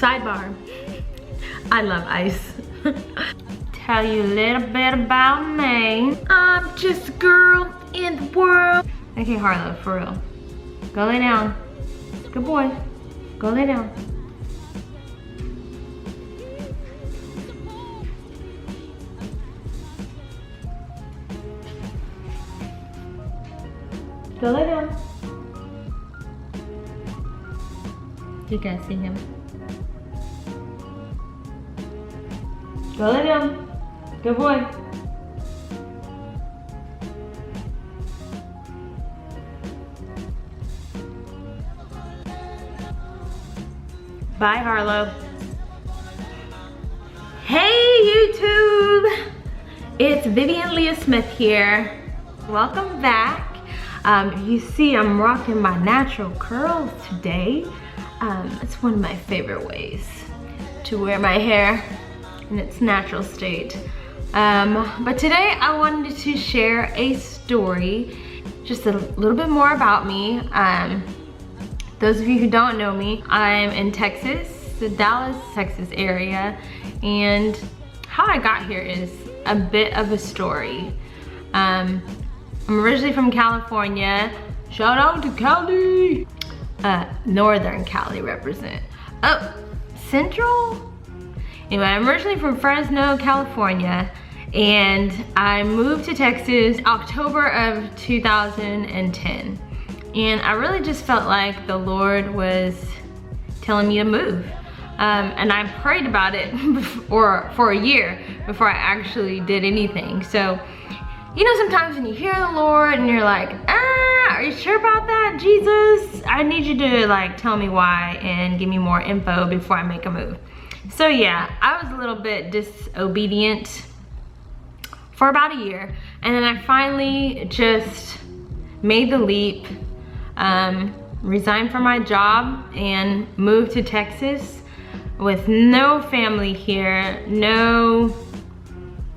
Sidebar, I love ice. Tell you a little bit about me. I'm just a girl in the world. Okay, Harlow, for real. Go lay down. Good boy. Go lay down. Go lay down. You guys see him? Go lay down. Good boy. Bye, Harlow. Hey, YouTube! It's Vivian Leah Smith here. Welcome back. You see I'm rocking my natural curls today. It's one of my favorite ways to wear my hair in its natural state. But today I wanted to share a story, just a little bit more about me. Those of you who don't know me, I'm in Texas, the Dallas, Texas area, and how I got here is a bit of a story. I'm originally from California. Shout out to Cali! Northern Cali represent. Oh, Central? Anyway, I'm originally from Fresno, California, and I moved to Texas October of 2010. And I really just felt like the Lord was telling me to move. And I prayed about it for a year before I actually did anything. So, you know, sometimes when you hear the Lord and you're like, are you sure about that, Jesus? I need you to like tell me why and give me more info before I make a move. So yeah, I was a little bit disobedient for about a year. And then I finally just made the leap, resigned from my job and moved to Texas with no family here, no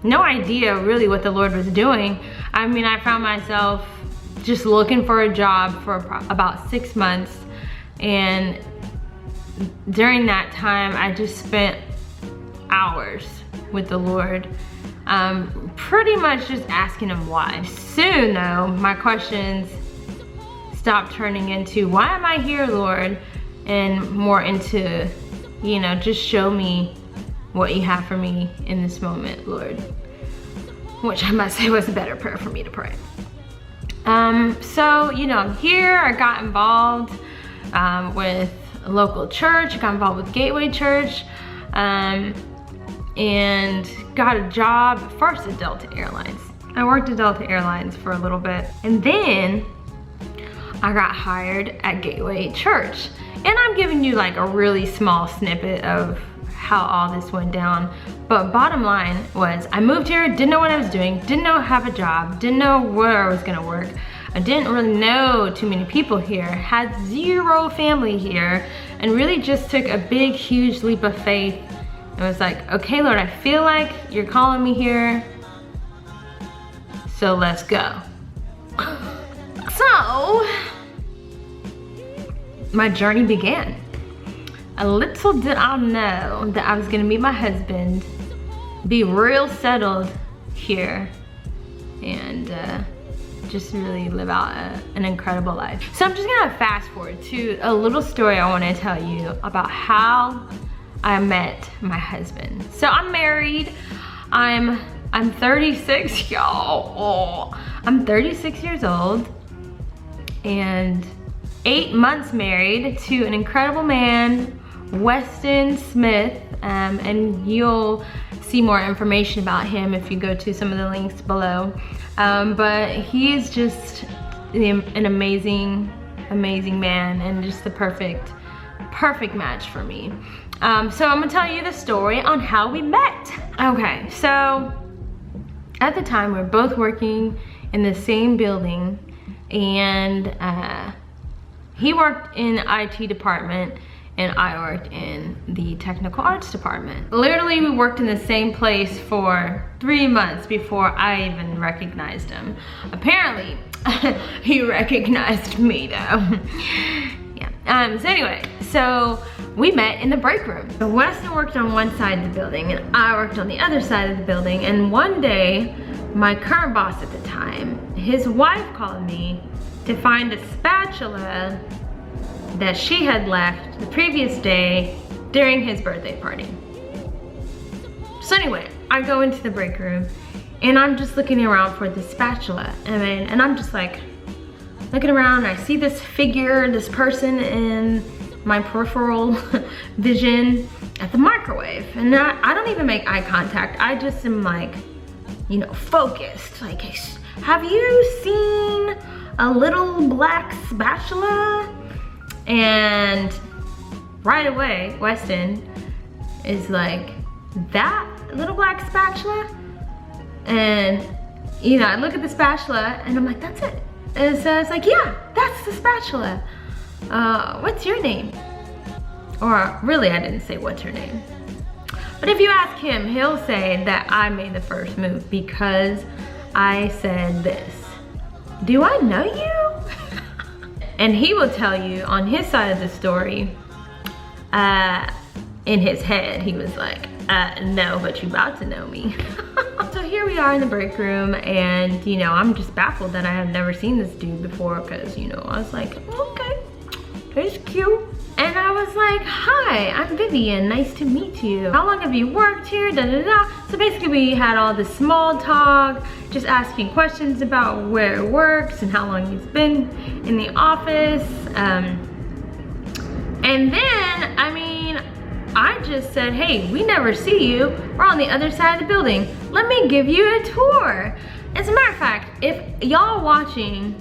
idea really what the Lord was doing. I mean, I found myself just looking for a job for about 6 months, and during that time I just spent hours with the Lord, pretty much just asking him why. Soon though, my questions stopped turning into, why am I here, Lord? And more into, you know, just show me what you have for me in this moment, Lord. Which I must say was a better prayer for me to pray. So, you know, I'm here. I got involved with a local church. I got involved with Gateway Church, and got a job first at Delta Airlines. I worked at Delta Airlines for a little bit, and then I got hired at Gateway Church. And I'm giving you like a really small snippet of how all this went down. But bottom line was, I moved here, didn't know what I was doing, didn't know have a job, didn't know where I was gonna work. I didn't really know too many people here, had zero family here, and really just took a big, huge leap of faith. It was like, okay, Lord, I feel like you're calling me here, so let's go. So, my journey began. A little did I know that I was gonna meet my husband, be real settled here, and just really live out an incredible life. So I'm just gonna fast forward to a little story I wanna tell you about how I met my husband. So I'm married. I'm 36, y'all. I'm 36 years old and 8 months married to an incredible man, Weston Smith, and you'll see more information about him if you go to some of the links below. But he is just an amazing man and just the perfect match for me. So I'm gonna tell you the story on how we met. Okay, so at the time we were both working in the same building, and he worked in the IT department and I worked in the technical arts department. Literally, we worked in the same place for 3 months before I even recognized him. Apparently, he recognized me though. Yeah, So anyway, so we met in the break room. So Weston worked on one side of the building and I worked on the other side of the building. And one day, my current boss at the time, his wife called me to find a spatula that she had left the previous day during his birthday party. So anyway, I go into the break room and I'm just looking around for the spatula. And I'm just like looking around and I see this figure, this person in my peripheral vision at the microwave. And I don't even make eye contact. I just am like, you know, focused. Like, have you seen a little black spatula? And right away, Weston is like, that little black spatula? And, you know, I look at the spatula and I'm like, that's it. And so it's like, yeah, that's the spatula. What's your name? Or really, I didn't say what's her name. But if you ask him, he'll say that I made the first move because I said this. Do I know you? And he will tell you on his side of the story, in his head, he was like, no, but you about to know me. So here we are in the break room and, you know, I'm just baffled that I have never seen this dude before because, you know, I was like, okay, he's cute. And I was like, hi, I'm Vivian, nice to meet you. How long have you worked here, da da da. So basically we had all this small talk, just asking questions about where it works and how long he's been in the office. And then, I mean, I just said, hey, we never see you. We're on the other side of the building. Let me give you a tour. As a matter of fact, if y'all watching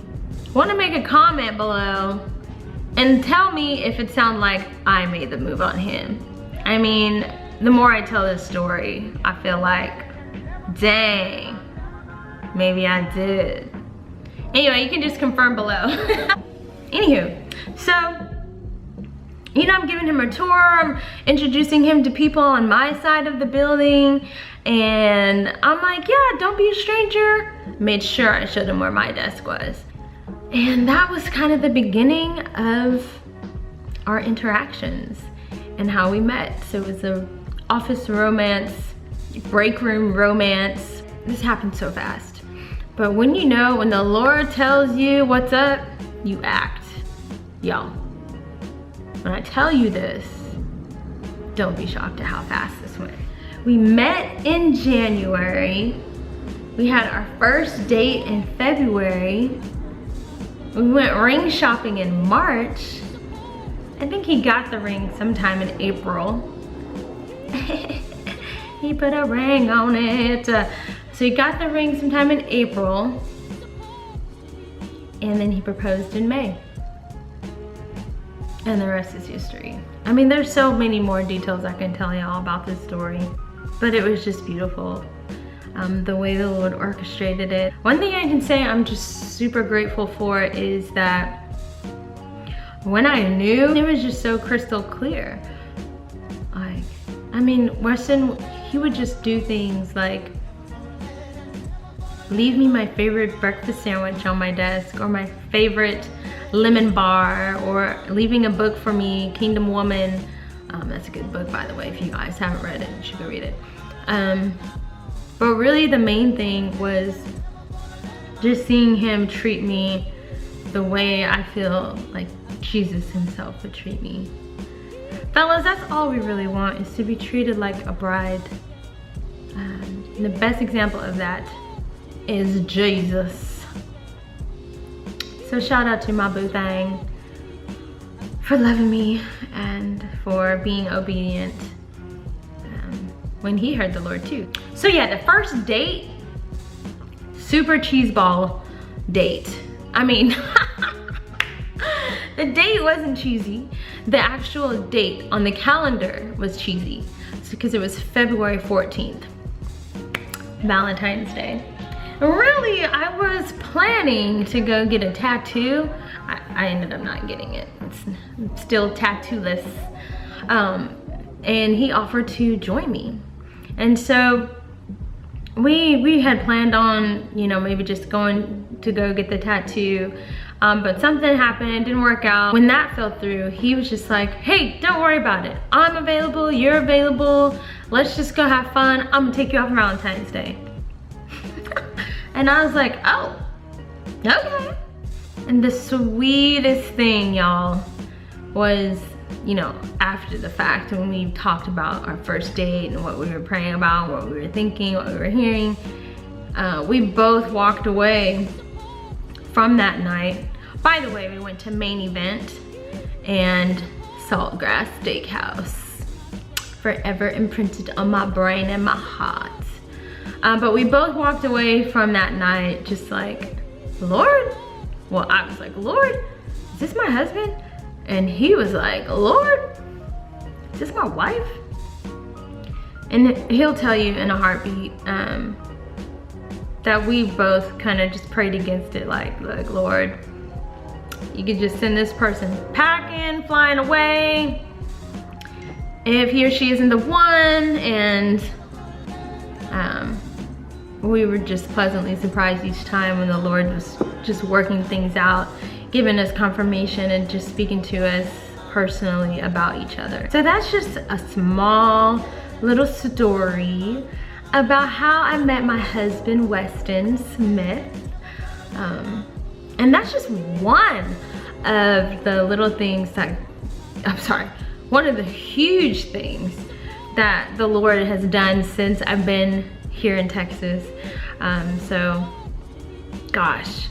want to make a comment below and tell me if it sounds like I made the move on him. I mean, the more I tell this story, I feel like, dang, maybe I did. Anyway, you can just confirm below. Anywho, so, you know, I'm giving him a tour, I'm introducing him to people on my side of the building, and I'm like, yeah, don't be a stranger. Made sure I showed him where my desk was. And that was kind of the beginning of our interactions and how we met. So it was a office romance, break room romance. This happened so fast. But when you know, when the Lord tells you what's up, you act. Y'all, when I tell you this, don't be shocked at how fast this went. We met in January. We had our first date in February. We went ring shopping in March. I think he got the ring sometime in April. He put a ring on it. So he got the ring sometime in April. And then he proposed in May. And the rest is history. I mean, there's so many more details I can tell y'all about this story, but it was just beautiful. The way the Lord orchestrated it. One thing I can say I'm just super grateful for is that when I knew, it was just so crystal clear. Like, I mean, Weston, he would just do things like leave me my favorite breakfast sandwich on my desk, or my favorite lemon bar, or leaving a book for me, Kingdom Woman. That's a good book, by the way. If you guys haven't read it, you should go read it. But really the main thing was just seeing him treat me the way I feel like Jesus himself would treat me. Fellas, that's all we really want, is to be treated like a bride. And the best example of that is Jesus. So shout out to my boo thang for loving me and for being obedient when he heard the Lord too. So yeah, the first date, super cheeseball date. I mean, the date wasn't cheesy. The actual date on the calendar was cheesy. It's because it was February 14th, Valentine's Day. Really, I was planning to go get a tattoo. I ended up not getting it. It's still tattoo-less. And he offered to join me. And so we had planned on, you know, maybe just going to go get the tattoo. but something happened, it didn't work out. When that fell through, he was just like, hey, don't worry about it. I'm available, you're available. Let's just go have fun. I'm gonna take you off Valentine's Day. And I was like, oh, okay. And the sweetest thing, y'all, was, you know, after the fact, when we talked about our first date and what we were praying about, what we were thinking, what we were hearing, we both walked away from that night. By the way, we went to Main Event and Saltgrass Steakhouse. Forever imprinted on my brain and my heart. But we both walked away from that night just like, Lord? Well, I was like, Lord, is this my husband? And he was like, Lord, is this my wife? And he'll tell you in a heartbeat that we both kind of just prayed against it, like, Lord, you could just send this person packing, flying away, if he or she isn't the one. And we were just pleasantly surprised each time when the Lord was just working things out, giving us confirmation and just speaking to us personally about each other. So that's just a small little story about how I met my husband, Weston Smith. And that's just one of the little things that, one of the huge things that the Lord has done since I've been here in Texas. So, gosh,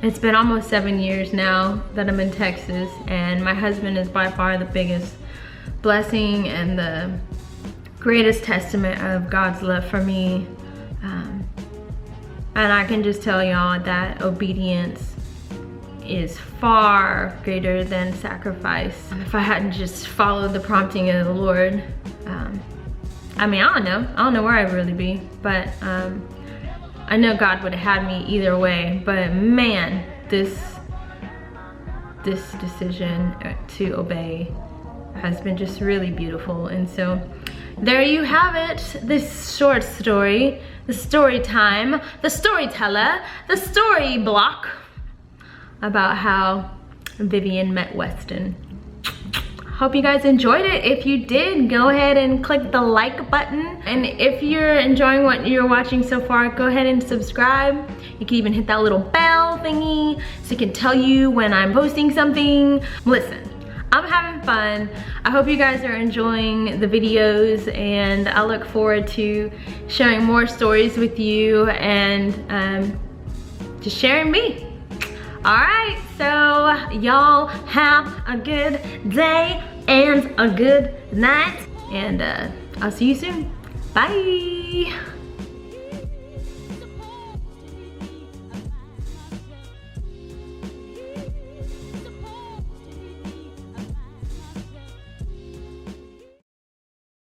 it's been almost 7 years now that I'm in Texas, and my husband is by far the biggest blessing and the greatest testament of God's love for me. And I can just tell y'all that obedience is far greater than sacrifice. If I hadn't just followed the prompting of the Lord, I mean, I don't know where I'd really be, but I know God would have had me either way. But man, this decision to obey has been just really beautiful. And so there you have it, this short story, the story time, the storyteller, the story block about how Vivian met Weston. Hope you guys enjoyed it. If you did, go ahead and click the like button. And if you're enjoying what you're watching so far, go ahead and subscribe. You can even hit that little bell thingy so it can tell you when I'm posting something. Listen, I'm having fun. I hope you guys are enjoying the videos, and I look forward to sharing more stories with you and just sharing me. All right, so y'all have a good day and a good night, and I'll see you soon. Bye.